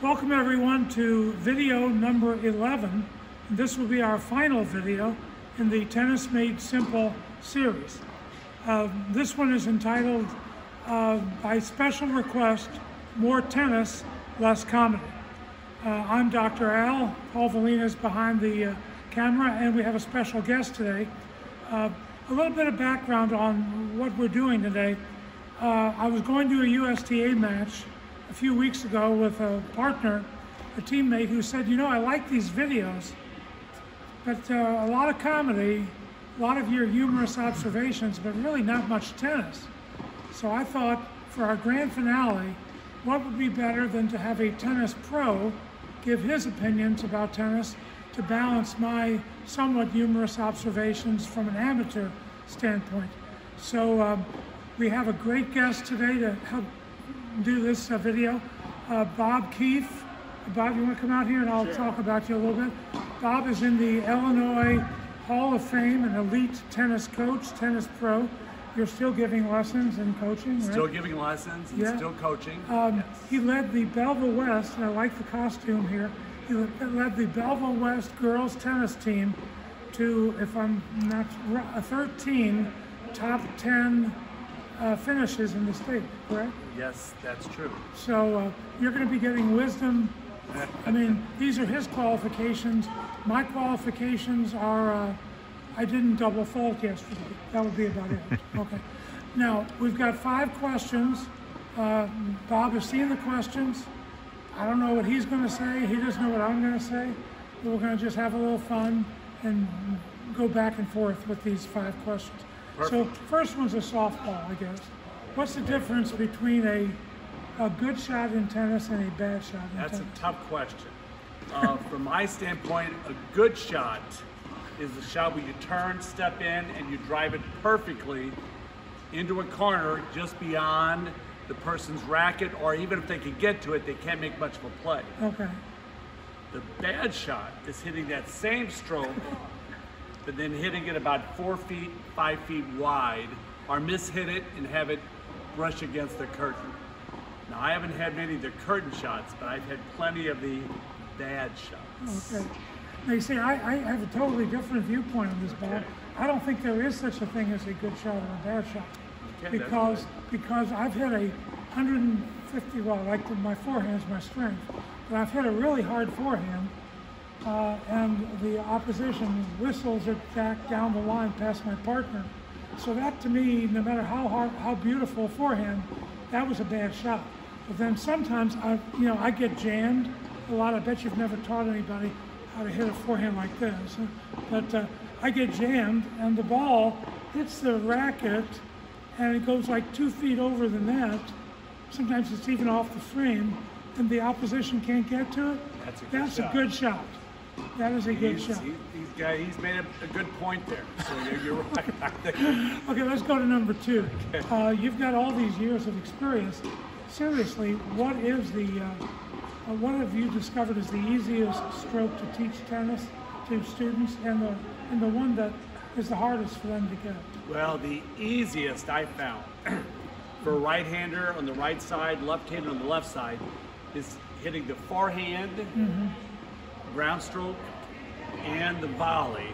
Welcome everyone to video number 11. This will be our final video in the Tennis Made Simple series. This one is entitled, by special request, More Tennis, Less Comedy. I'm Dr. Al. Paul Valina is behind the camera, and we have a special guest today. A little bit of background on what we're doing today. I was going to a USTA match a few weeks ago with a partner, a teammate, who said, you know, I like these videos, but a lot of comedy, a lot of your humorous observations, but really not much tennis. So I thought for our grand finale, what would be better than to have a tennis pro give his opinions about tennis to balance my somewhat humorous observations from an amateur standpoint. So we have a great guest today to help do this video, Bob Keefe. Bob, you want to come out here and I'll talk about you a little bit? Bob is in the Illinois Hall of Fame, an elite tennis coach, tennis pro. You're still giving lessons and coaching, right? Still giving lessons and still coaching. Yes. He led the Belleville West, and I like the costume here. He led the Belleville West girls tennis team to, if I'm not wrong, 13 top 10 finishes in the state, correct? Yes, that's true. So you're going to be getting wisdom. I mean, these are his qualifications. My qualifications are, I didn't double fault yesterday. That would be about it. Okay. Now, we've got 5 questions. Bob has seen the questions. I don't know what he's going to say. He doesn't know what I'm going to say. But we're going to just have a little fun and go back and forth with these 5 questions. Perfect. So first one's a softball, I guess. What's the difference between a good shot in tennis and a bad shot in tennis? That's a tough question. From my standpoint, a good shot is the shot where you turn, step in, and you drive it perfectly into a corner just beyond the person's racket, or even if they can get to it, they can't make much of a play. Okay. The bad shot is hitting that same stroke, but then hitting it about 4 feet, 5 feet wide, or mishit it and have it brush against the curtain. Now, I haven't had many of the curtain shots, but I've had plenty of the bad shots. Okay. Now, you see, I have a totally different viewpoint on this, Bob. Okay. I don't think there is such a thing as a good shot or a bad shot. Okay, because I've hit a 150, well, like my forehand's my strength, but I've hit a really hard forehand, and the opposition whistles it back down the line past my partner. So that, to me, no matter how beautiful a forehand, that was a bad shot. But then sometimes I get jammed a lot. I bet you've never taught anybody how to hit a forehand like this, but I get jammed, and the ball hits the racket, and it goes like 2 feet over the net. Sometimes it's even off the frame, and the opposition can't get to it. That's a good shot. That is a good shot. He's made a good point there, so you're right. Okay, let's go to number 2. Okay. You've got all these years of experience. Seriously, what have you discovered is the easiest stroke to teach tennis to students, and the one that is the hardest for them to get? Well, the easiest I found for a right-hander on the right side, left-hander on the left side, is hitting the forehand, ground stroke, and the volley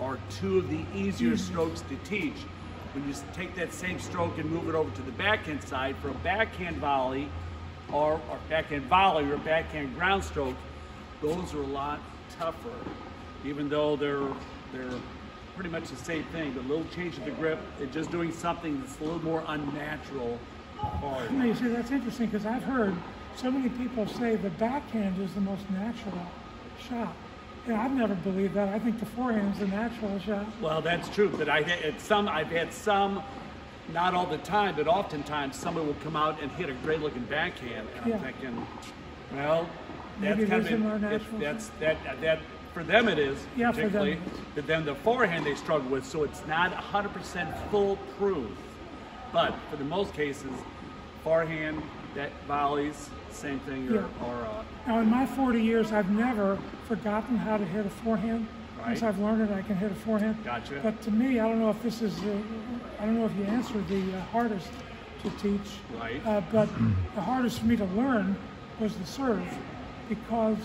are 2 of the easier strokes to teach. When you take that same stroke and move it over to the backhand side for a backhand volley, or backhand ground stroke, those are a lot tougher, even though they're pretty much the same thing. The little change of the grip, they're just doing something that's a little more unnatural. You see, that's interesting, because I've heard so many people say the backhand is the most natural shot. Yeah, I've never believed that. I think the forehand is a natural shot. Well, that's true, but I've had some, not all the time, but oftentimes somebody will come out and hit a great looking backhand, and I'm thinking, well, that's maybe kind of more natural. That for them it is, particularly, for them. but then the forehand they struggle with, so it's not 100% foolproof. But for the most cases, forehand, that volleys, same thing. Now, in my 40 years, I've never forgotten how to hit a forehand. Right. Once I've learned it, I can hit a forehand. Gotcha. But to me, I don't know if this is, I don't know if you answered the hardest to teach. Right. But the hardest for me to learn was the serve. because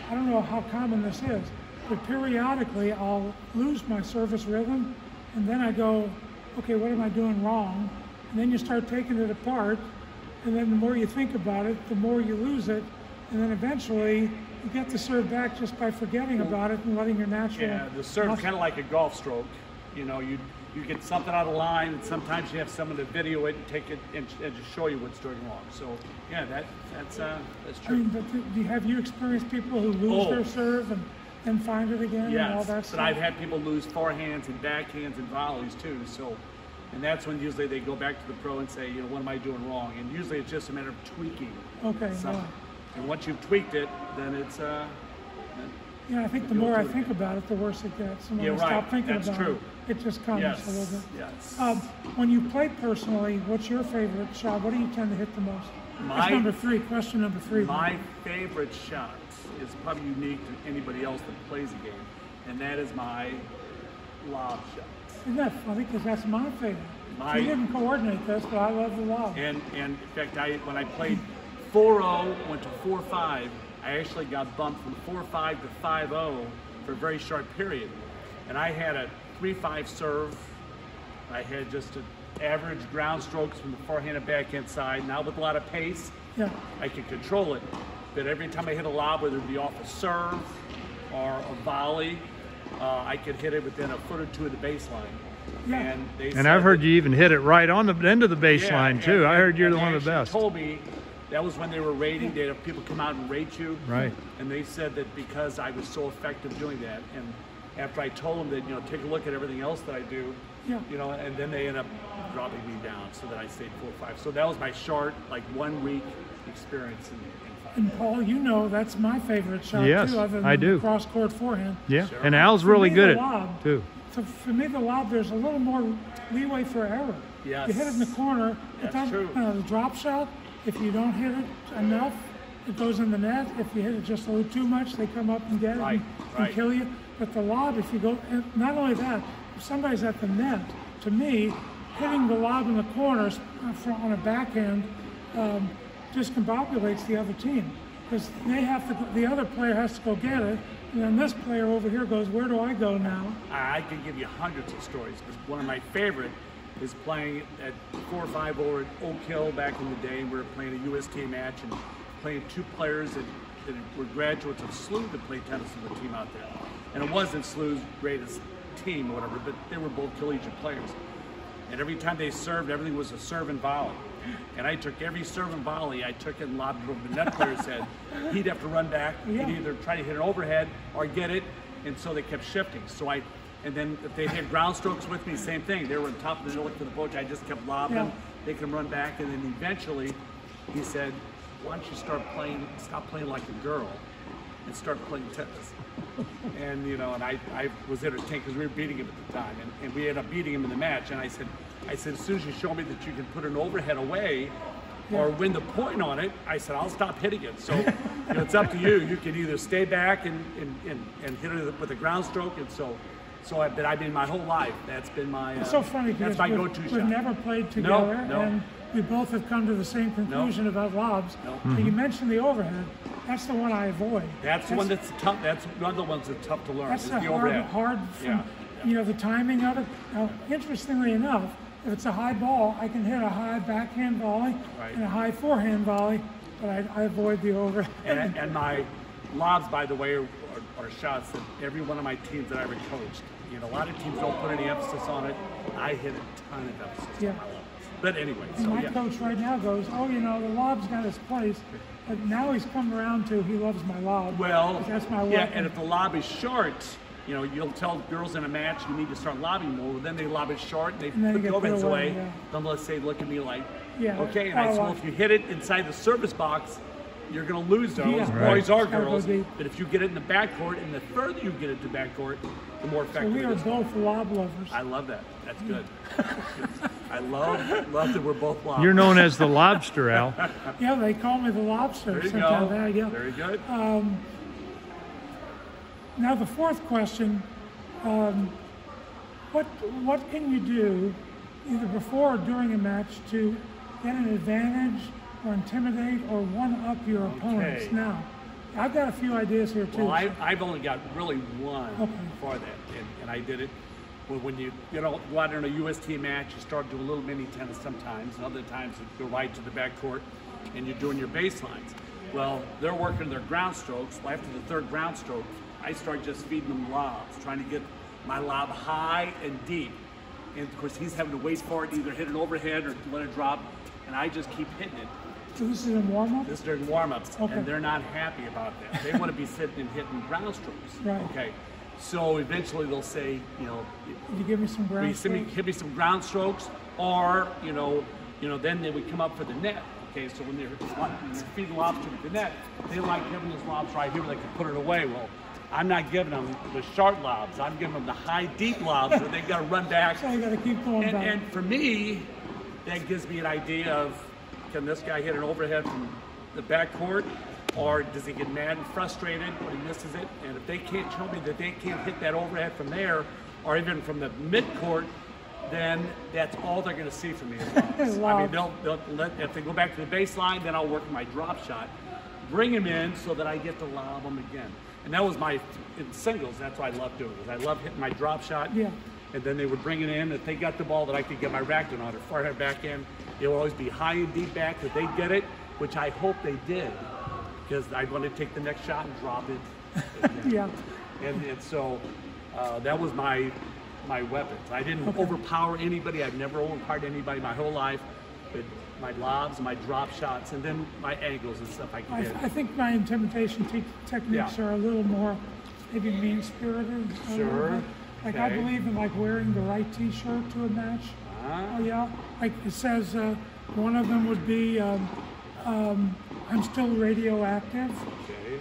I don't know how common this is, but periodically I'll lose my service rhythm, and then I go, okay, what am I doing wrong? And then you start taking it apart, and then the more you think about it, the more you lose it, and then eventually you get the serve back just by forgetting about it and letting your natural... Yeah, the serve kind of like a golf stroke. You know, you get something out of line, and sometimes you have someone to video it and take it and just show you what's doing wrong. So, yeah, that's true. I mean, but have you experienced people who lose their serve and find it again and all that yes, stuff? but I've had people lose forehands and backhands and volleys too. So, and that's when usually they go back to the pro and say, you know, what am I doing wrong? And usually it's just a matter of tweaking. Okay. Yeah. And once you've tweaked it, then it's yeah, I think the more I think about it, the worse it gets. And when I stop thinking about it, it just comes a little bit. Yes. When you play personally, what's your favorite shot? What do you tend to hit the most? That's number 3. Question number 3. My favorite shot is probably unique to anybody else that plays the game, and that is my lob shot. Isn't that funny? Because that's my favorite. You didn't coordinate this, but I love the lob. And in fact, when I played 4-0, went to 4-5, I actually got bumped from 4-5 to 5-0 for a very short period. And I had a 3-5 serve. I had just an average ground strokes from the forehand and backhand side. Now with a lot of pace, I could control it. But every time I hit a lob, whether it be off a serve or a volley, I could hit it within a foot or two of the baseline. Yeah. And I've heard you even hit it right on the end of the baseline too. I heard you're one of the best. They told me that was when they were rating. They have people come out and rate you. Right. And they said that because I was so effective doing that, and after I told them that, you know, take a look at everything else that I do, you know, and then they end up dropping me down so that I stayed 4-5. So that was my short, like 1 week experience in And Paul, you know that's my favorite shot too, other than I do. Cross-court forehand. Yeah, and Al's really good at it too. So for me, the lob, there's a little more leeway for error. Yes. You hit it in the corner. That's true. The drop shot, if you don't hit it enough, it goes in the net. If you hit it just a little too much, they come up and get it and kill you. But the lob, if you go, not only that, if somebody's at the net, to me, hitting the lob in the corners on a backhand discombobulates the other team, because they have to. The other player has to go get it, and then this player over here goes, "Where do I go now?" I can give you hundreds of stories, but one of my favorite is playing at 4-5 over at Oak Hill back in the day. We were playing a USTA match and playing 2 players that were graduates of SLU that played tennis on the team out there. And it wasn't SLU's greatest team or whatever, but they were both collegiate players. And every time they served, everything was a serve and volley. And I took every serve and volley, I took it and lobbed it over the net player's head. He'd have to run back, he'd either try to hit an overhead or get it, and so they kept shifting. So and then if they hit ground strokes with me, same thing. They were on top of the net for the boat, I just kept lobbing them. They could run back, and then eventually he said, why don't you stop playing like a girl and start playing tennis? And you know, and I was entertained because we were beating him at the time, and we ended up beating him in the match. And I said, as soon as you show me that you can put an overhead away or win the point on it, I said, I'll stop hitting it. So you know, it's up to you. You can either stay back and hit it with a ground stroke, and so I mean, my whole life, that's been my. It's so funny because that's my go-to shot. We've never played together, and we both have come to the same conclusion about lobs. And you mentioned the overhead. That's the one I avoid. That's the one that's tough. That's one of the ones that's tough to learn. That's the hard. You know, the timing of it. Now, interestingly enough, if it's a high ball, I can hit a high backhand volley and a high forehand volley, but I avoid the overhead. And my lobs, by the way, are shots that every one of my teams that I ever coached. You know, a lot of teams don't put any emphasis on it. I hit a ton of emphasis on my lobs. But anyway, and my coach right now goes, oh, you know, the lob's got his place. But now he's come around to he loves my lob. Well, that's my weapon. Yeah, and if the lob is short, you know, you'll tell girls in a match you need to start lobbing more. Then they lob it short, and they put the overheads away. Then let's say, look at me like, okay. And I said, well, if you hit it inside the service box, you're going to lose those, boys or girls. But if you get it in the backcourt, and the further you get it to backcourt, the more effective it is. So we are both lob lovers. I love that. That's good. I love that we're both lobsters. You're known as the lobster, Al. Yeah, they call me the lobster. There you go. Yeah. Very good. Now the fourth question, what can you do either before or during a match to get an advantage or intimidate or one-up your opponents? Now, I've got a few ideas here too. Well, I've only got really one for that, and I did it when you go out in a UST match. You start doing a little mini tennis sometimes, and other times you go right to the backcourt, and you're doing your baselines. Well, they're working their ground strokes. Well, after the third ground stroke, I start just feeding them lobs, trying to get my lob high and deep. And of course, he's having to wait for it, either hit it overhead or let it drop, and I just keep hitting it. So this is in warm-up? This is during warm-ups, and they're not happy about that. They want to be sitting and hitting ground strokes. Right. Okay. So eventually they'll say, Could you give me some ground strokes? Hit me some ground strokes, or then they would come up for the net. Okay, so when they're feeding lobs to the net, they like giving those lobs right here where they can put it away. Well, I'm not giving them the short lobs. I'm giving them the high, deep lobs where they've got to run back. So you got to keep going back. And for me, that gives me an idea of, can this guy hit an overhead from the backcourt, or does he get mad and frustrated when he misses it? And if they can't show me that they can't hit that overhead from there, or even from the midcourt, then that's all they're going to see from me. Wow. I mean, if they go back to the baseline, then I'll work my drop shot, bring him in so that I get to lob them again. And that was in singles, that's what I love doing, because I love hitting my drop shot. Yeah. And then they would bring it in. If they got the ball that I could get my rack down on, or forehead back in, it would always be high and deep back that they'd get it, which I hope they did, because I want to take the next shot and drop it. Yeah. And so that was my weapons. I didn't overpower anybody. I've never overpowered anybody my whole life. But my lobs, my drop shots, and then my angles and stuff I can hit. I think my intimidation techniques are a little more maybe mean-spirited. Sure. Like I believe in wearing the right T-shirt to a match. Yeah. Like it says, one of them would be, I'm still radioactive. Okay.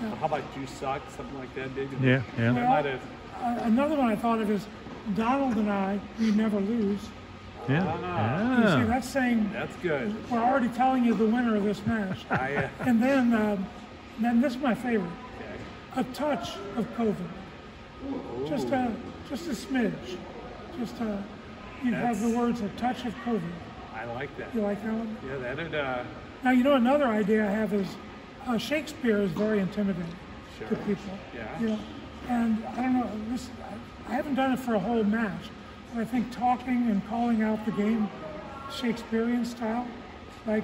Yeah. How about you suck? Something like that, did you? Yeah, yeah. Well, another one I thought of is Donald and I, we never lose. Yeah. You see, that's saying that's good. We're already telling you the winner of this match. And then this is my favorite. Okay. A touch of COVID. Ooh. Just a smidge. You have the words a touch of COVID. I like that. You like that one? Yeah, that'd. Now another idea I have is Shakespeare is very intimidating to people. Yeah. And I don't know. I haven't done it for a whole match. I think talking and calling out the game Shakespearean style, like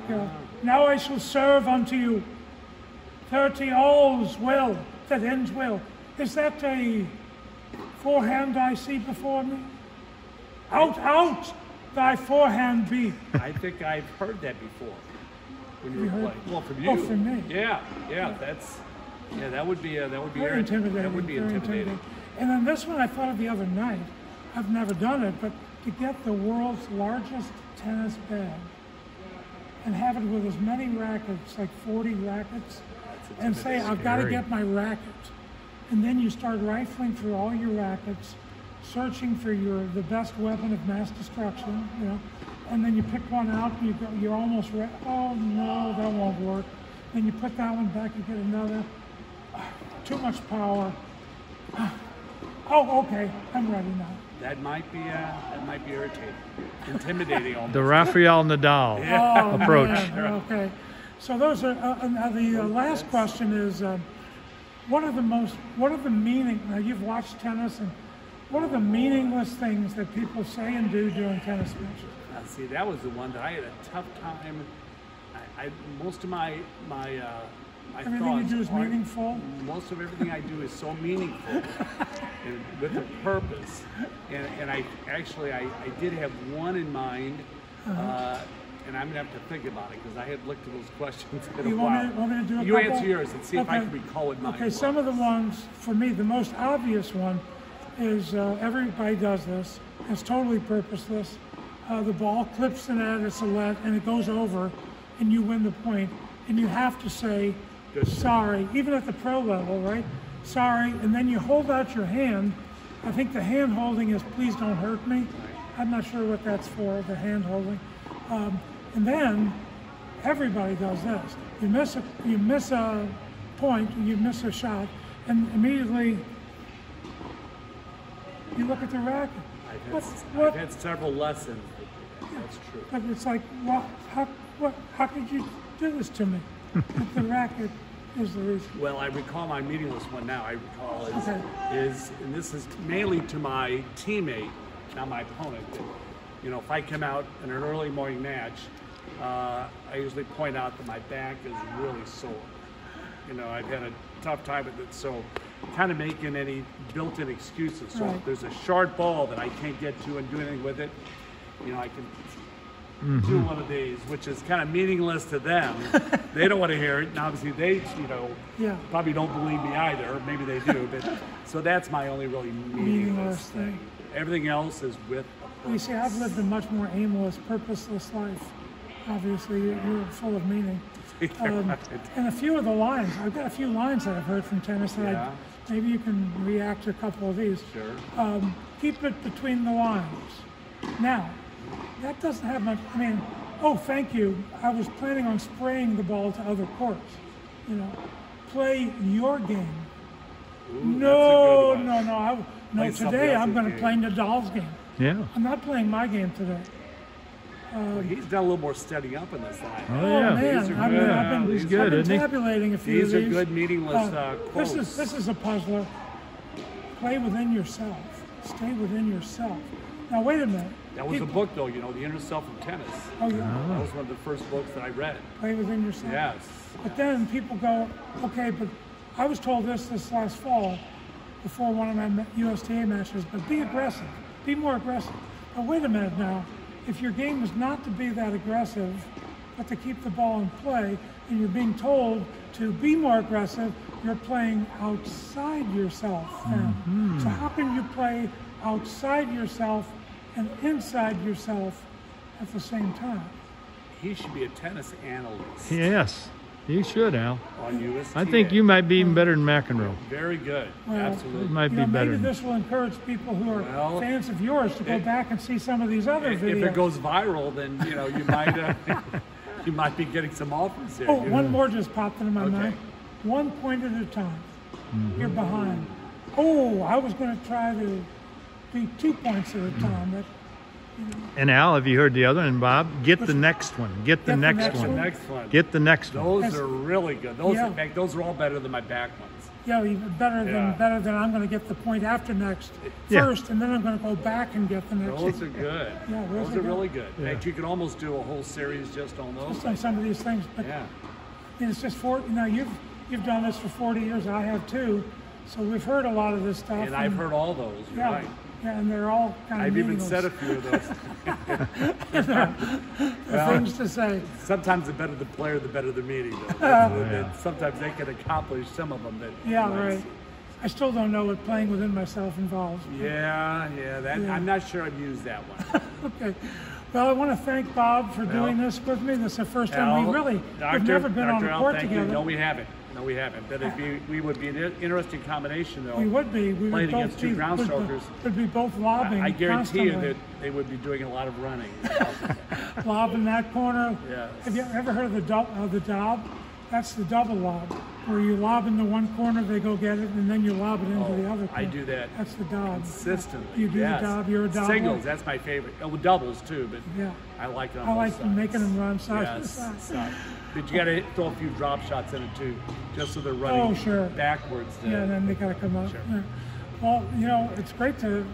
now I shall serve unto you 30 all's well that ends well. Is that a forehand I see before me? Out thy forehand be. I think I've heard that before when you were playing. Well, from you. Oh, from me. Yeah. That would be very intimidating. That would be intimidating. And then this one I thought of the other night. I've never done it, but to get the world's largest tennis bag and have it with as many rackets, like 40 rackets, and say, I've got to get my racket. And then you start rifling through all your rackets, searching for the best weapon of mass destruction, and then you pick one out and you're almost ready. Oh no, that won't work. Then you put that one back, you get another. Too much power. Oh, okay, I'm ready now. That might be irritating, intimidating almost. The Rafael Nadal approach. Man, okay, so those are the last question is what are the meaning? Now you've watched tennis, and what are the meaningless things that people say and do during tennis matches? See, that was the one that I had a tough time. Most of my everything you do is meaningful. Most of everything I do is so meaningful and with a purpose. And I did have one in mind, and I'm gonna have to think about it because I had looked at those questions in a while. Want me to do a You couple? answer yours and see if I can recall what mine was. Some of the ones for me, the most obvious one is everybody does this. It's totally purposeless. The ball clips the net, it's a let, and it goes over, and you win the point. And you have to say, sorry, even at the pro level, right? Sorry, and then you hold out your hand. I think the hand holding is please don't hurt me. I'm not sure what that's for, the hand holding. And then everybody does this. You miss a point, you miss a shot, and immediately you look at the racket. I've had several lessons. That's true. But it's like, how could you do this to me with the racket? is the reason? Well, I recall my meaningless one now. I recall Okay. and this is mainly to my teammate, not my opponent. You know, if I come out in an early morning match, I usually point out that my back is really sore. You know, I've had a tough time with it, so kind of making any built-in excuses. So Right. if there's a short ball that I can't get to and do anything with it, you know, I can do one of these, which is kind of meaningless to them. They don't want to hear it, and obviously they, you know, Yeah. probably don't believe me either. Maybe they do, but so that's my only really meaningless thing. Everything else is with a You see, I've lived a much more aimless, purposeless life. Obviously, you're full of meaning. And a few of the lines, I've got a few lines that I've heard from tennis that Yeah. maybe you can react to a couple of these. Sure. Keep it between the lines. Now, that doesn't have much, I mean, oh, thank you. I was planning on spraying the ball to other courts. You know, play your game. Ooh, No, that's a good no, one. no. Play somebody Today I'm else's going to game. play Nadal's game. Yeah. I'm not playing my game today. Well, he's done a little more steady up in this line. Oh, Oh yeah. man, These are I've good. been, He's good, I've been isn't he? tabulating a few These of are these. good meaningless quotes. This is a puzzler. Play within yourself. Stay within yourself. Now wait a minute. That was a book, though, you know, The Inner Self of Tennis. Oh yeah. That was one of the first books that I read. Play within yourself. Yes. But then people go, okay, but I was told this last fall before one of my USTA matches, but be aggressive. Be more aggressive. But wait a minute now. If your game is not to be that aggressive, but to keep the ball in play, and you're being told to be more aggressive, you're playing outside yourself then. So how can you play outside yourself and inside yourself at the same time? He should be a tennis analyst Yes. You should, Al. on USTA. I think you might be even better than McEnroe. Very good. Well, You Absolutely. might You be know, better. maybe this will encourage people who are Well, fans of yours to go back and see some of these other If videos. it goes viral, then, you know, you might be getting some offers here. Oh, you know. one more just popped into my Okay. mind. 1 point at a time. You're behind. Oh, I was going to try to be 2 points at a time. But, And Al, have you heard the other one? And Bob, get the next one. Get the next That's the one. next one. Get the next one. Those are really good. Those, Yeah. in fact, those are all better than my back ones. yeah, even better Yeah. than I'm going to get the point after next Yeah. first, and then I'm going to go back and get the next. Those are good. Yeah, those are really good. In fact, you could almost do a whole series just on those. Just on some of these things. But Yeah. it's just you've done this for 40 years. I have too. So we've heard a lot of this stuff. And I've heard all those. You're Yeah, right. yeah, and they're all kind of I've even meaningless. said a few of those. Things to say. Sometimes the better the player, the better the meeting. Though. Sometimes they can accomplish some of them. That Yeah, you might right. I still don't know what playing within myself involves. Yeah. That Yeah. I'm not sure I've used that one. Okay. Well, I want to thank Bob for doing this with me. This is the first time we've never been on Dr. a Al, court thank together. You. No, we haven't. But we would be an interesting combination, though. We would be. We playing would both against two be, ground strokers. would be both lobbing I guarantee you constantly. that they would be doing a lot of running. Lob in that corner. Yes. Have you ever heard of the dob? That's the double lob, where you lob in the one corner, they go get it, and then you lob it into the other corner. I do that That's the dob. consistently. You do yes. the dob. You're a dob. Singles, that's my favorite. Oh, doubles too, but Yeah. I like it on I both like sides. making them run side to Yes, side. side. But you got to throw a few drop shots in it too, just so they're running Oh, sure. backwards. Yeah, and then they got to come up. Sure. Yeah. Well, you know, it's great to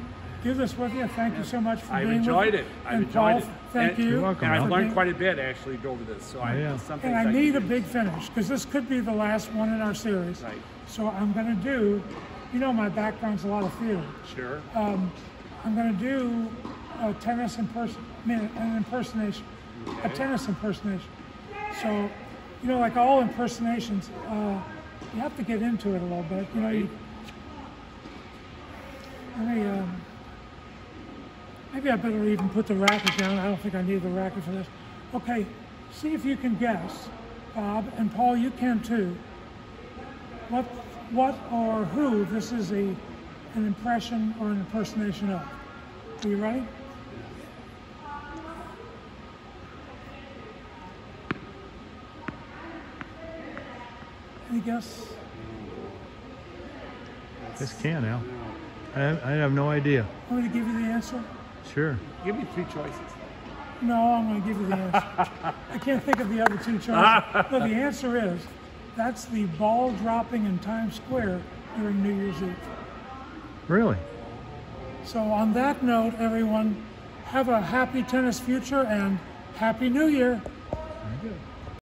do this with you. Thank you so much for I've being enjoyed with it. me. I've And enjoyed Paul, it. thank And- you. You're welcome, And I've Al. learned quite a bit actually over this. So yeah. some And things I need a can big finish because this could be the last one in our series. Right. So I'm going to do, you know, my background's a lot of theater. Sure. I'm going to do a tennis an impersonation, a tennis impersonation. So, you know, like all impersonations, you have to get into it a little bit. You know, maybe I better even put the racket down. I don't think I need the racket for this. Okay, see if you can guess, Bob, and Paul, you can too. What or who this is an impression or an impersonation of. Are you ready? Any guess? Just can, Al. I have no idea. Want me to give you the answer? Sure. Give me three choices. No, I'm going to give you the answer. I can't think of the other two choices. No, the answer is That's the ball dropping in Times Square during New Year's Eve. Really? So on that note, everyone, have a happy tennis future and Happy New Year. Very good.